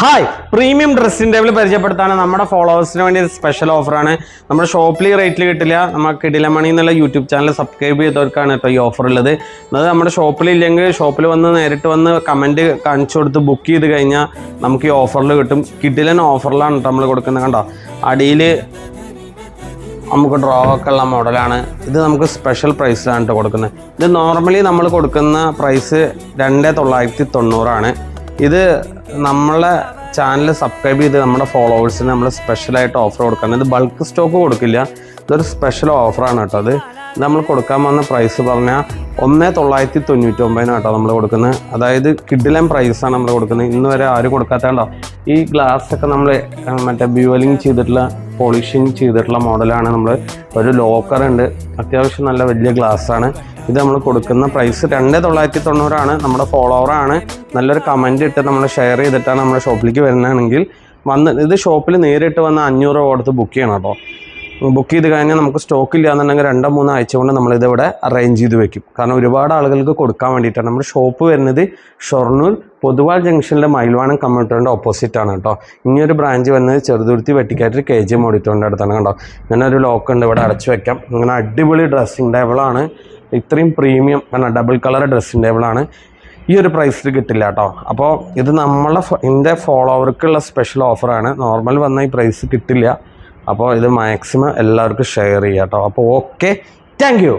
Hi premium dressing table പരിചയപ്പെടുത്താണ് നമ്മുടെ ഫോളോവേഴ്സിന് വേണ്ടി special ഓഫറാണ്. നമ്മുടെ ഷോപ്പിൽ റേറ്റിൽ കിട്ടില്ല. നമുക്ക് കിടിലമണി എന്നുള്ള യൂട്യൂബ് ചാനൽ സബ്സ്ക്രൈബ് ചെയ്തവർക്കാണ് കേട്ടോ ഈ ഓഫർ ഉള്ളത്. അത് നമ്മുടെ ഷോപ്പിലില്ലെങ്കിൽ ഷോപ്പിൽ വന്ന് നേരിട്ട് വന്ന് കമൻറ്റ് കാണിച്ചു കൊടുത്ത് ബുക്ക് ചെയ്ത് കഴിഞ്ഞാൽ നമുക്ക് ഈ ഓഫറിൽ കിട്ടും. കിടിലൻ ഓഫറിലാണ് കേട്ടോ നമ്മൾ കൊടുക്കുന്നത്. കണ്ടോ അടിയിൽ നമുക്ക് ഡ്രോ ഒക്കെ ഉള്ള മോഡലാണ്. ഇത് നമുക്ക് സ്പെഷ്യൽ പ്രൈസിലാണ് കേട്ടോ കൊടുക്കുന്നത്. ഇത് നോർമലി നമ്മൾ കൊടുക്കുന്ന പ്രൈസ് 2990 ഇത് നമ്മളെ ചാനൽ സബ്സ്ക്രൈബ് ചെയ്ത് നമ്മുടെ ഫോളോവേഴ്സിന് നമ്മൾ സ്പെഷ്യലായിട്ട് ഓഫർ കൊടുക്കുന്നത്. ഇത് ബൾക്ക് സ്റ്റോക്ക് കൊടുക്കില്ല, ഇതൊരു സ്പെഷ്യൽ ഓഫറാണ് കേട്ടോ. അത് നമ്മൾ കൊടുക്കാൻ വന്ന പ്രൈസ് പറഞ്ഞാൽ 1999 കേട്ടോ നമ്മൾ കൊടുക്കുന്നത്. അതായത് കിഡിലൻ പ്രൈസാണ് നമ്മൾ കൊടുക്കുന്നത്. ഇന്ന് വരെ ആരും കൊടുക്കാത്തതുണ്ടോ. ഈ ഗ്ലാസ് ഒക്കെ നമ്മൾ മറ്റേ ബ്യൂവലിംഗ് ചെയ്തിട്ടുള്ള പോളിഷിങ് ചെയ്തിട്ടുള്ള മോഡലാണ്. നമ്മൾ ഒരു ലോക്കർ ഉണ്ട്, അത്യാവശ്യം നല്ല വലിയ ഗ്ലാസ്സാണ്. ഇത് നമ്മൾ കൊടുക്കുന്ന പ്രൈസ് 2990 നമ്മുടെ ഫോളോവറാണ്. നല്ലൊരു കമൻറ്റ് ഇട്ട് നമ്മൾ ഷെയർ ചെയ്തിട്ടാണ് നമ്മുടെ ഷോപ്പിലേക്ക് വരുന്നതാണെങ്കിൽ ഇത് ഷോപ്പിൽ നേരിട്ട് വന്ന് 500 രൂപ കൊടുത്ത് ബുക്ക് ചെയ്യണം കേട്ടോ. ബുക്ക് ചെയ്ത് കഴിഞ്ഞാൽ നമുക്ക് സ്റ്റോക്ക് ഇല്ല എന്നുണ്ടെങ്കിൽ 2-3 ആഴ്ച കൊണ്ട് നമ്മളിതിവിടെ അറേഞ്ച് ചെയ്ത് വെക്കും. കാരണം ഒരുപാട് ആളുകൾക്ക് കൊടുക്കാൻ വേണ്ടിയിട്ടാണ്. നമ്മുടെ ഷോപ്പ് വരുന്നത് ഷൊർണൂർ പൊതുവാൾ ജംഗ്ഷനിലെ മയിൽവാണം കമ്പ്യൂട്ടറിൻ്റെ ഓപ്പോസിറ്റാണ് കേട്ടോ. ഇനിയൊരു ബ്രാഞ്ച് വരുന്നത് ചെറുതുരുത്തി വെട്ടിക്കാറ്റ് KGM ഓഡിറ്റോറിൻ്റെ അടുത്താണ് കേട്ടോ. ഇങ്ങനെ ഒരു ലോക്ക് ഉണ്ട്, ഇവിടെ അടച്ചു വെക്കാം. ഇങ്ങനെ അടിപൊളി ഡ്രസ്സിങ് ടേബിളാണ്. ഇത്രയും പ്രീമിയം ഡബിൾ കളർ ഡ്രസ്സിങ് ടേബിളാണ്. ഈ ഒരു പ്രൈസിൽ കിട്ടില്ല കേട്ടോ. അപ്പോൾ ഇത് എൻ്റെ ഫോളോവർക്കുള്ള സ്പെഷ്യൽ ഓഫറാണ്. നോർമൽ വന്ന ഈ പ്രൈസ് കിട്ടില്ല. അപ്പോൾ ഇത് മാക്സിമം എല്ലാവർക്കും ഷെയർ ചെയ്യാം കേട്ടോ. അപ്പോൾ ഓക്കെ, താങ്ക് യു.